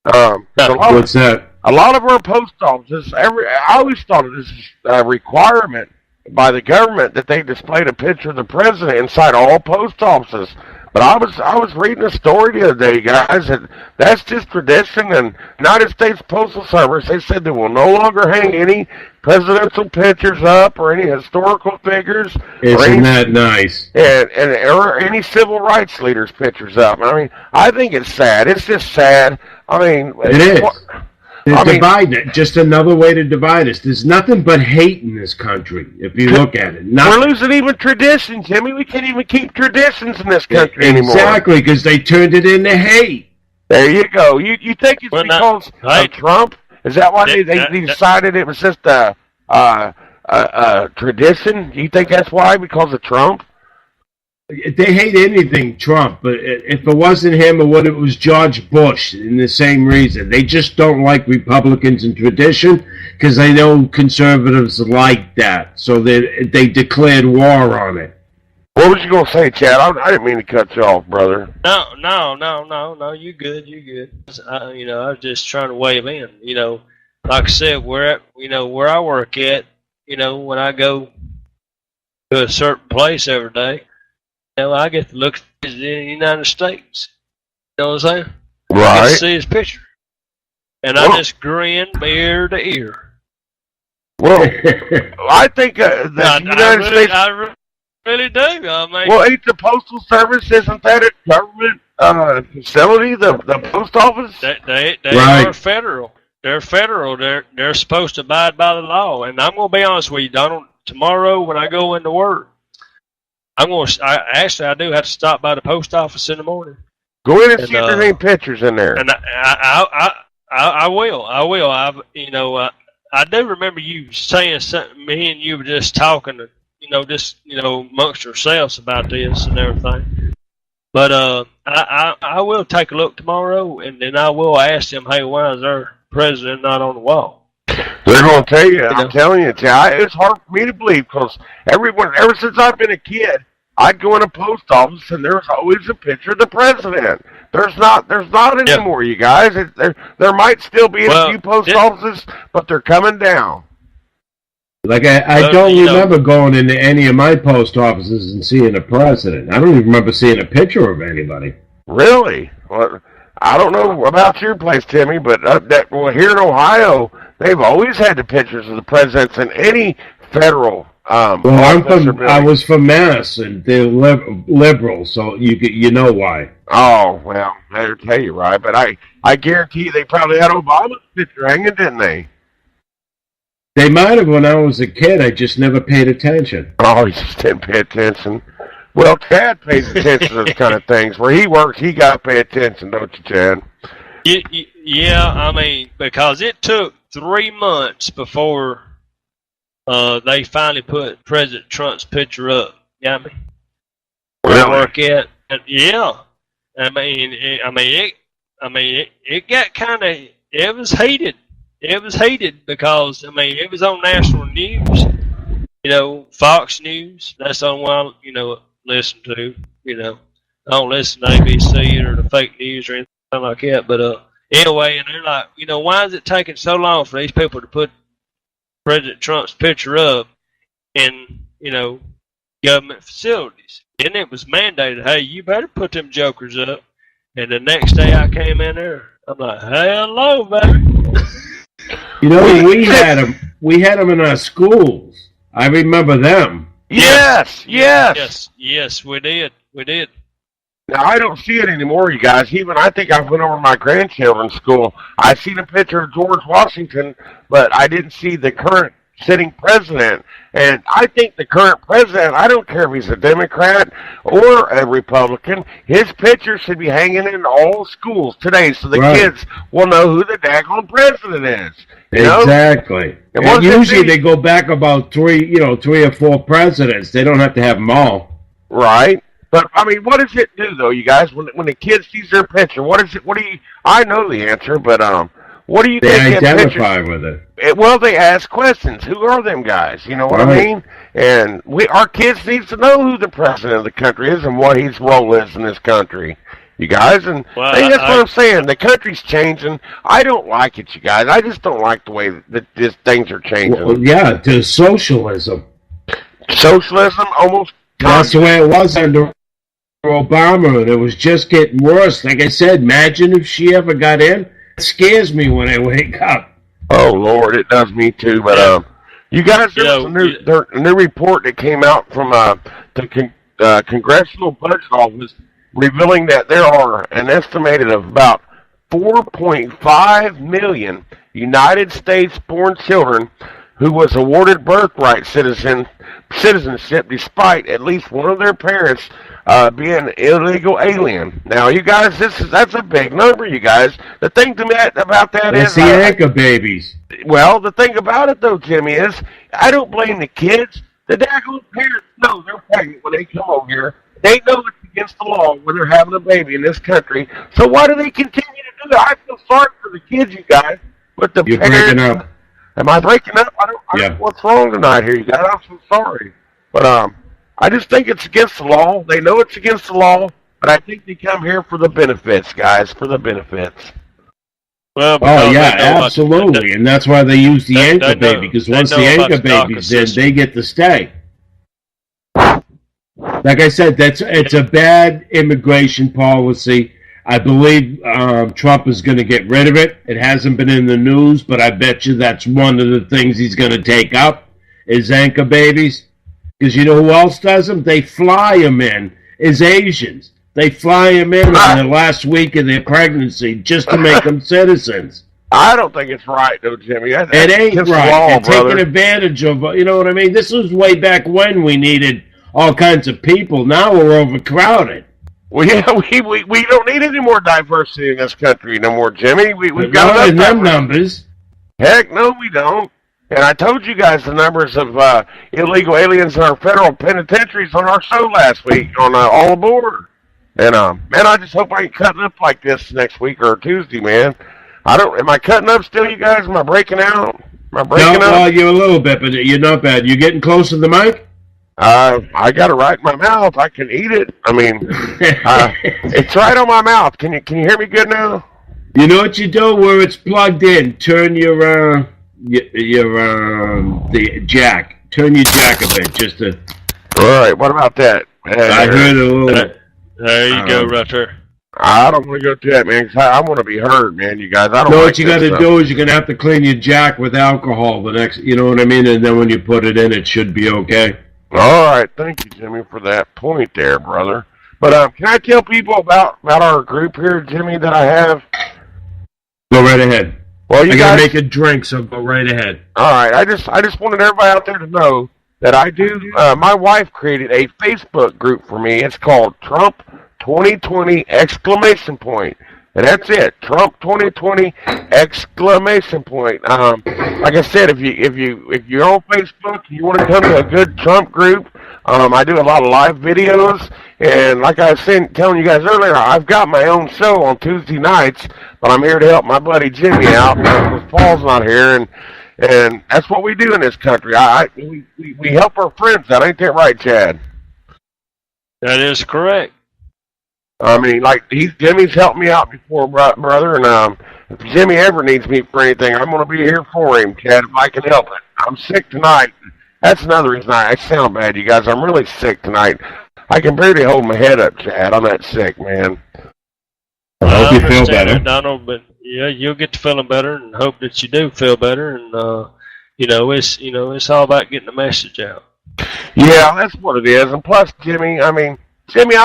What's that? A lot of our post offices, I always thought it was a requirement by the government that they displayed a picture of the president inside all post offices. But I was reading a story the other day, guys, that that's just tradition. And United States Postal Service, they said they will no longer hang any presidential pictures up or any historical figures. Isn't that nice? Or any civil rights leaders' pictures up. I mean, I think it's sad. It's just sad. I mean, it is. They're dividing it. Just another way to divide us. There's nothing but hate in this country, if you look at it. We're losing even traditions, Jimmy. We can't even keep traditions in this country anymore. Exactly, because they turned it into hate. There you go. You think it's because of Trump? Is that why they decided it was just a tradition? Do you think that's why? Because of Trump? They hate anything Trump, but if it wasn't him or what, it was George Bush, in the same reason. They just don't like Republicans and tradition because they know conservatives like that. So they declared war on it. What was you going to say, Chad? I didn't mean to cut you off, brother. No. You good. I was just trying to wave in. Like I said, where I work at, when I go to a certain place every day, I get to look at the United States. You know what I'm saying? Right. I get to see his picture. And I just grin ear to ear. Well, I think the United States... I really do. Well, ain't the Postal Service, isn't that a government facility, the post office? They are federal. They're federal. They're supposed to abide by the law. And I'm going to be honest with you, Donald. Tomorrow when I go into work, I do have to stop by the post office in the morning. Go in and see if there's any pictures in there. And I will. I do remember you saying something. Me and you were just talking, amongst yourselves about this and everything. But I will take a look tomorrow, and then I will ask them, hey, why is our president not on the wall? They're going to tell you. I'm telling you, it's hard for me to believe because ever since I've been a kid, I'd go in a post office and there's always a picture of the president. There's not anymore, you guys. There might still be a few post offices, but they're coming down. Like I don't remember going into any of my post offices and seeing a president. I don't even remember seeing a picture of anybody. Really? Well, I don't know about your place, Timmy, but here in Ohio, they've always had the pictures of the presidents in any federal. I was from Mass, and they're liberal, so you know why. Oh well, they'll tell you right, but I guarantee you they probably had Obama's picture hanging, didn't they? They might have when I was a kid. I just never paid attention. Oh, you just didn't pay attention. Well, Chad pays attention to those kind of things. Where he works, he got to pay attention, don't you, Chad? Yeah, because it took 3 months before they finally put President Trump's picture up. Yeah, where I work at, yeah. It got kind of. It was heated. It was heated because it was on national news. Fox News. That's the only one I listen to. I don't listen to ABC or the fake news or anything like that. But anyway, and they're like, why is it taking so long for these people to put President Trump's picture up in government facilities? And it was mandated, hey, you better put them jokers up. And the next day I came in there, I'm like, hello, baby. We had them. We had them in our schools. I remember them. Yes, we did. Now I don't see it anymore, you guys. Even I think I went over to my grandchildren's school. I seen a picture of George Washington, but I didn't see the current sitting president. And I think the current president, I don't care if he's a Democrat or a Republican, his picture should be hanging in all schools today so the kids will know who the daggone president is. Exactly. And usually they go back about three or four presidents. They don't have to have them all. Right. But, what does it do, though, you guys? When the kid sees their picture, I know the answer, but what do you think? They identify with it. Well, they ask questions. Who are them guys? You know what I mean? And our kids need to know who the president of the country is and what his role is in this country. You guys, and that's what I'm saying. The country's changing. I don't like it, you guys. I just don't like the way that things are changing. Well, yeah, to socialism. Socialism, almost. That's the way it was under Obama, and it was just getting worse. Like I said, imagine if she ever got in. It scares me when I wake up. Oh, Lord, it does me too. But you guys, there's a new report that came out from the Congressional Budget Office revealing that there are an estimated of about 4.5 million United States-born children who was awarded birthright citizenship despite at least one of their parents being an illegal alien. Now, you guys, that's a big number, you guys. The thing about that is... It's the anchor babies. Well, the thing about it, though, Jimmy, is I don't blame the kids. The daggone parents know they're pregnant when they come over here. They know it's against the law when they're having a baby in this country. So why do they continue to do that? I feel sorry for the kids, you guys. But the You're parents... breaking up. Am I breaking up? I don't know what's wrong tonight here, you guys. I'm so sorry. But I just think it's against the law. They know it's against the law, but I think they come here for the benefits, guys, for the benefits. Well, absolutely, and that's why they use the anchor baby, because once the anchor baby's in, they get to stay. Like I said, it's a bad immigration policy. I believe Trump is going to get rid of it. It hasn't been in the news, but I bet you that's one of the things he's going to take up is anchor babies. Because you know who else does them? They fly them in, is Asians. They fly them in the last week of their pregnancy just to make them citizens. I don't think it's right, though, Jimmy. It ain't right. They're taking advantage of, you know what I mean? This was way back when we needed all kinds of people. Now we're overcrowded. Well, yeah, we don't need any more diversity in this country no more, Jimmy. We've got enough them numbers. Heck, no, we don't. And I told you guys the numbers of illegal aliens in our federal penitentiaries on our show last week on All Aboard. And man, I just hope I ain't cutting up like this next week or Tuesday, man. Am I cutting up still, you guys? Am I breaking out? Am I breaking up? Well, you're a little bit, but you're not bad. You getting close to the mic? I got it right in my mouth. I can eat it. I mean, it's right on my mouth. Can you hear me good now? You know what you do where it's plugged in? Turn the jack. Turn your jack a bit, just to. All right. What about that? I heard a little. There you go, right there. I don't want to go through that, man, because I want to be heard, man, you guys. I don't know like what you got to do is you're going to have to clean your jack with alcohol the next, you know what I mean? And then when you put it in, it should be okay. All right. Thank you, Jimmy, for that point there, brother. But can I tell people about our group here, Jimmy, that I have? Go right ahead. Well, I got to make a drink, so go right ahead. All right. I just wanted everybody out there to know that I do. My wife created a Facebook group for me. It's called Trump 2020 ! And that's it. Trump 2020 ! Like I said, if you're on Facebook and you want to come to a good Trump group, I do a lot of live videos, and like I was telling you guys earlier, I've got my own show on Tuesday nights, but I'm here to help my buddy Jimmy out because Paul's not here, and that's what we do in this country. We help our friends out. Ain't that right, Chad? That is correct. I mean, like, Jimmy's helped me out before, brother, and if Jimmy ever needs me for anything, I'm going to be here for him, Chad, if I can help it. I'm sick tonight. That's another reason I sound bad, you guys. I'm really sick tonight. I can barely hold my head up, Chad. I'm that sick, man. I hope you feel better. Donald, but yeah, you'll get to feeling better, and hope that you do feel better. And it's all about getting the message out. Yeah, that's what it is. And plus, Jimmy, I've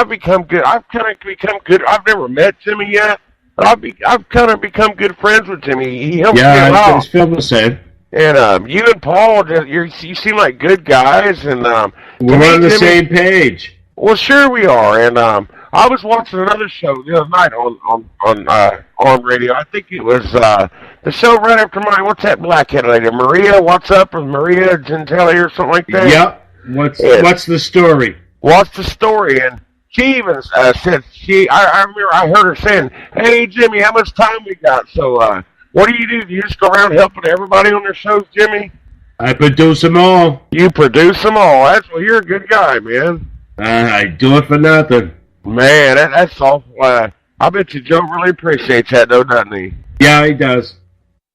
become good. I've kind of become good. I've never met Jimmy yet, but I've kind of become good friends with Jimmy. He helps me a lot. Yeah, I feel the same. And you and Paul, you seem like good guys. And we're on the same page. Well, sure we are. And I was watching another show the other night on radio. I think it was the show right after mine. What's that blackheaded lady? Maria? What's up with Maria Gentile or something like that? Yep. What's the story? What's the story? And she even said I remember I heard her saying, "Hey Jimmy, how much time we got?" So what do? Do you just go around helping everybody on their shows, Jimmy? I produce them all. You produce them all. You're a good guy, man. I do it for nothing. Man, that's awful. I bet you Joe really appreciates that, though, doesn't he? Yeah, he does.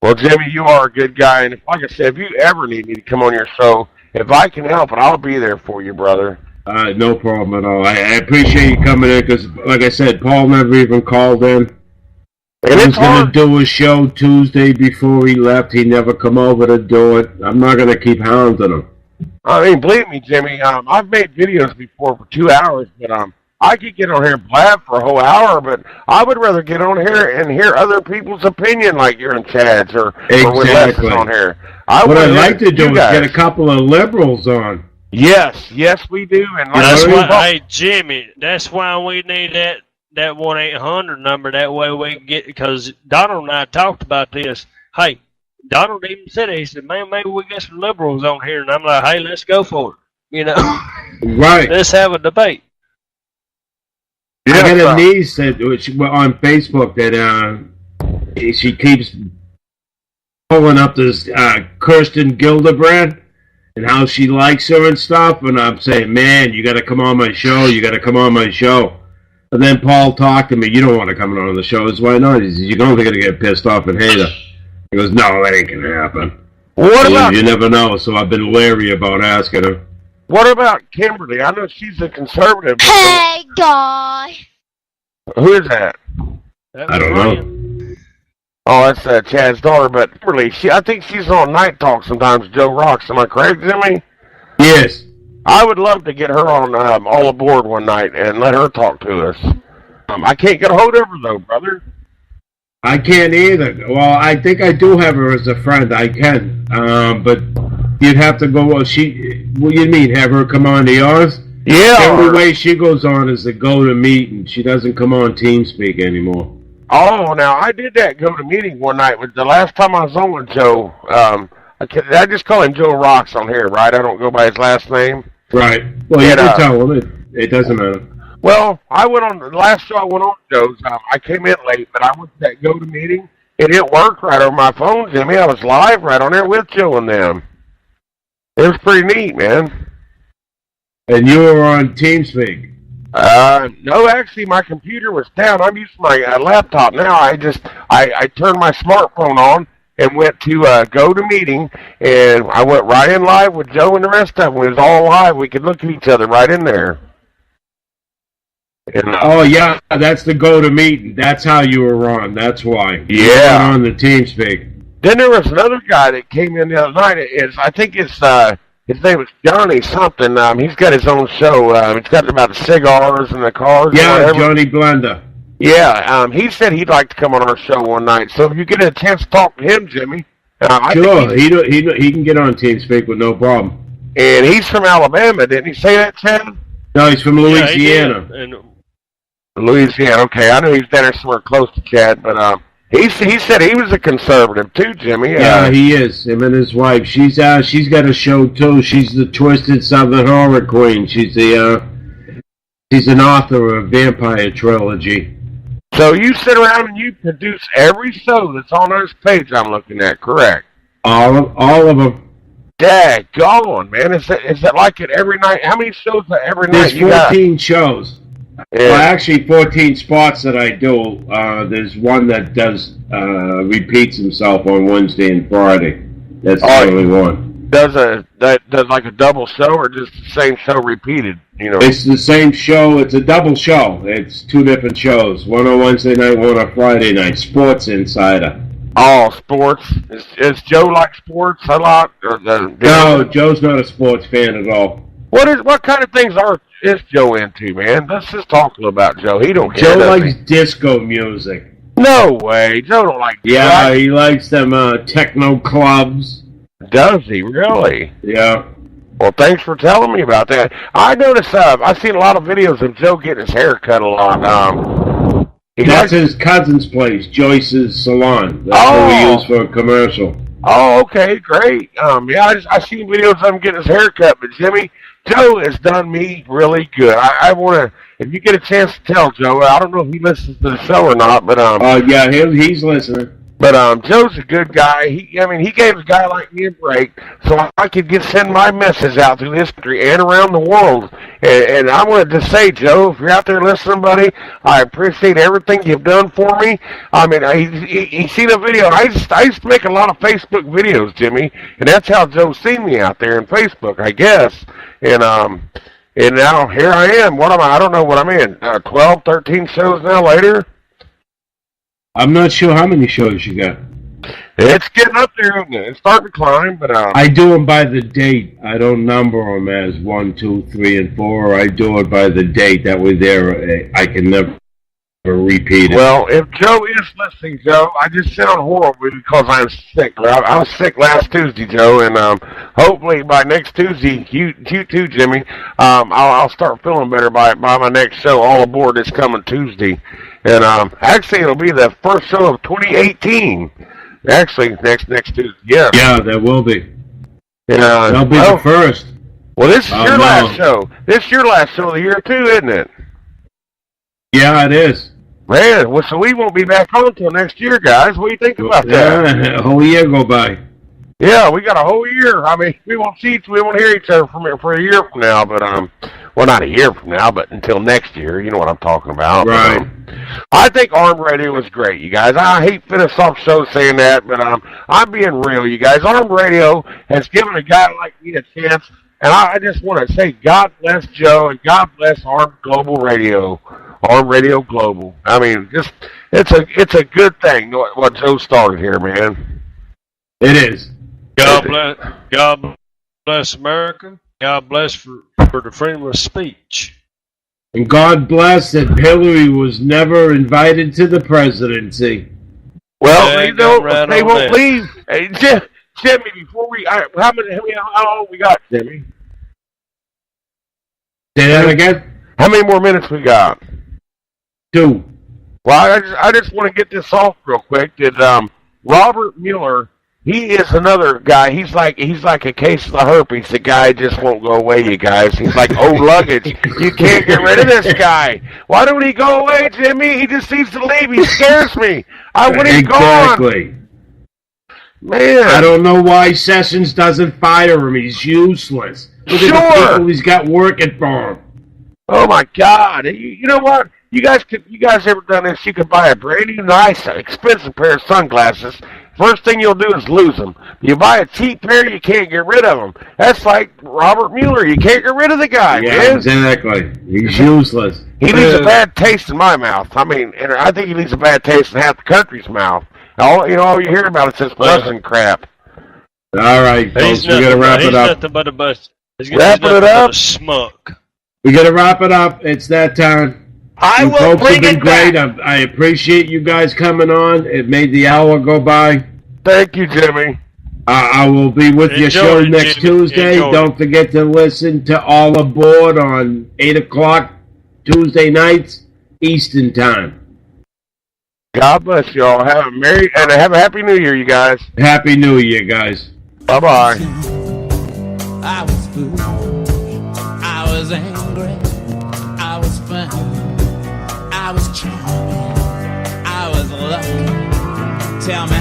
Well, Jimmy, you are a good guy, and like I said, if you ever need me to come on your show, if I can help it, I'll be there for you, brother. No problem at all. I appreciate you coming in because, like I said, Paul never even called in. He was going to do a show Tuesday before he left. He never come over to do it. I'm not going to keep hounding him. I mean, believe me, Jimmy, I've made videos before for 2 hours, but I could get on here and blab for a whole hour, but I would rather get on here and hear other people's opinion, like you're in Chad's or when Les is on here. What I'd like to do is get a couple of liberals on. Yes, we do. And like that's why, hey Jimmy, that's why we need that 1-800 number. That way we can get, because Donald and I talked about this. Hey, Donald even said it. He said, "Man, maybe we get some liberals on here." And I'm like, "Hey, let's go for it." You know, right? Let's have a debate. Yeah, I got a niece that on Facebook that she keeps pulling up this Kirsten Gillibrand and how she likes her and stuff, and I'm saying, man, you got to come on my show. You got to come on my show. And then Paul talked to me. You don't want to come on the show. Is why not? He says, you're only going to get pissed off and hate her. He goes, no, that ain't going to happen. What about? You never know. So I've been wary about asking her. What about Kimberly? I know she's a conservative. Hey, guy. Who is that? I don't know. Oh, that's Chad's daughter, but Kimberly, I think she's on Night Talk sometimes, Joe Rocks. Am I correct, Jimmy? Yes. I would love to get her on All Aboard one night and let her talk to us. I can't get a hold of her, though, brother. I can't either. Well, I think I do have her as a friend. I can. But you'd have to go, what do you mean, have her come on to yours? Yeah. The only way she goes on is to go to meet, and she doesn't come on TeamSpeak anymore. Oh, now, I did that go to meeting one night. But the last time I was on with Joe, I just call him Joe Rocks on here, right? I don't go by his last name. Right. Well, you can tell him. It doesn't matter. Well, I went on, the last show I went on Joe's, I came in late, but I went to that go to meeting, and it worked right on my phone, Jimmy. I was live right on there with Joe and them. It was pretty neat, man. And you were on TeamSpeak? No, actually, my computer was down. I'm using my laptop now. I turned my smartphone on and went to go to meeting, and I went right in live with Joe and the rest of them. It was all live. We could look at each other right in there. And, oh, yeah, that's the go to meeting. That's how you were on. That's why. Yeah. You were on the TeamSpeak. Then there was another guy that came in the other night. I think his name was Johnny something. He's got his own show. He's got about the cigars and the cars. Yeah, Johnny Blender. Yeah, he said he'd like to come on our show one night. So if you get a chance to talk to him, Jimmy. Sure, he can get on TeamSpeak with no problem. And he's from Alabama, didn't he say that, Chad? No, he's from Louisiana. Yeah, Louisiana, okay. I know he's down there somewhere close to Chad, but he said he was a conservative too, Jimmy. Yeah, he is. Him and his wife. She's got a show too. She's the Twisted Southern Horror Queen. She's an author of a vampire trilogy. So you sit around and you produce every show that's on this page I'm looking at, correct? All of them. Daggone, man. Is that like it every night? How many shows every night you got? There's 14 shows. Yeah. Well, actually, 14 spots that I do. There's one that does repeats himself on Wednesday and Friday. That's the only one. Does like a double show or just the same show repeated? You know, it's the same show. It's a double show. It's two different shows. One on Wednesday night, one on Friday night. Sports Insider. Oh, sports. Is Joe like sports a lot? No, Joe's not a sports fan at all. What kind of things is Joe into, man? Let's just talk a little about Joe. He don't care. Joe likes disco music. No way. Joe don't like. Yeah, he likes them techno clubs. Does he really? Yeah. Well, thanks for telling me about that. I noticed. I've seen a lot of videos of Joe getting his hair cut a lot. That's his cousin's place, Joyce's Salon. That's what we use for a commercial. Oh, okay, great. Yeah, I seen videos of him getting his hair cut, but Jimmy, Joe has done me really good. I want to, if you get a chance to tell Joe, I don't know if he listens to the show or not, but yeah, he's listening. But Joe's a good guy. He gave a guy like me a break so I could send my message out through this country and around the world. And I wanted to say, Joe, if you're out there listening, buddy, I appreciate everything you've done for me. I mean, he seen a video. I used to make a lot of Facebook videos, Jimmy, and that's how Joe seen me out there in Facebook, I guess. And now here I am. What am I? I don't know what I'm in. 12, 13 shows now later. I'm not sure how many shows you got. It's getting up there, isn't it? It's starting to climb, but I do them by the date. I don't number them as 1, 2, 3, and 4. I do it by the date. That way, there I can never repeat it. Well, if Joe is listening, Joe, I just sound horrible because I'm sick. I was sick last Tuesday, Joe, and hopefully by next Tuesday, you too, Jimmy. I'll start feeling better by my next show. All Aboard is coming Tuesday, and actually it'll be the first show of 2018. Actually, next Tuesday. Yeah. Yeah, that will be. That'll be the first. Well, this is your last show. This is your last show of the year too, isn't it? Yeah, it is. Man, well, so we won't be back on until next year, guys. What do you think about that? Yeah, a whole year go by. Yeah, we got a whole year. I mean, we won't hear each other for a year from now, but well, not a year from now, but until next year. You know what I'm talking about. Right. But, I think Armed Radio is great, you guys. I hate finish off shows saying that, but I'm being real, you guys. Armed Radio has given a guy like me a chance, and I just want to say God bless Joe and God bless Armed Global Radio. Armed Radio Global. I mean, just it's a good thing what Joe started here, man. It is. God bless America. God bless for the freedom of speech. And God bless that Hillary was never invited to the presidency. Well, they won't leave. Hey, Jimmy, before how long we got, Jimmy? Say that again? How many more minutes we got? 2. Well, I just want to get this off real quick. That Robert Mueller, he is another guy. He's like a case of the herpes. The guy just won't go away, you guys. He's like old luggage. You can't get rid of this guy. Why don't he go away, Jimmy? He just seems to leave. He scares me. I want him gone. Exactly. Man. I don't know why Sessions doesn't fire him. He's useless. Look at the people he's got working for him. Oh my God! You know what? You guys ever done this? You could buy a brand new, nice, expensive pair of sunglasses. First thing you'll do is lose them. You buy a cheap pair, you can't get rid of them. That's like Robert Mueller. You can't get rid of the guy, man. Exactly. He's useless. He leaves a bad taste in my mouth. I mean, and I think he leaves a bad taste in half the country's mouth. All you hear about is this Russian crap. All right, folks, we gotta wrap it up. He's nothing but a bust. Wrapping it up. A smuck. We gotta wrap it up. It's that time. I You will folks bring have been it great. back. I appreciate you guys coming on. It made the hour go by. Thank you, Jimmy. I will be with your show Enjoy it, next Jimmy. Tuesday. Enjoy it. Don't forget to listen to All Aboard on 8 o'clock Tuesday nights, Eastern Time. God bless y'all. Have a happy New Year, you guys. Happy New Year, guys. Bye-bye. I was foolish, I was angry, I was fun, I was charming, I was lucky. Tell me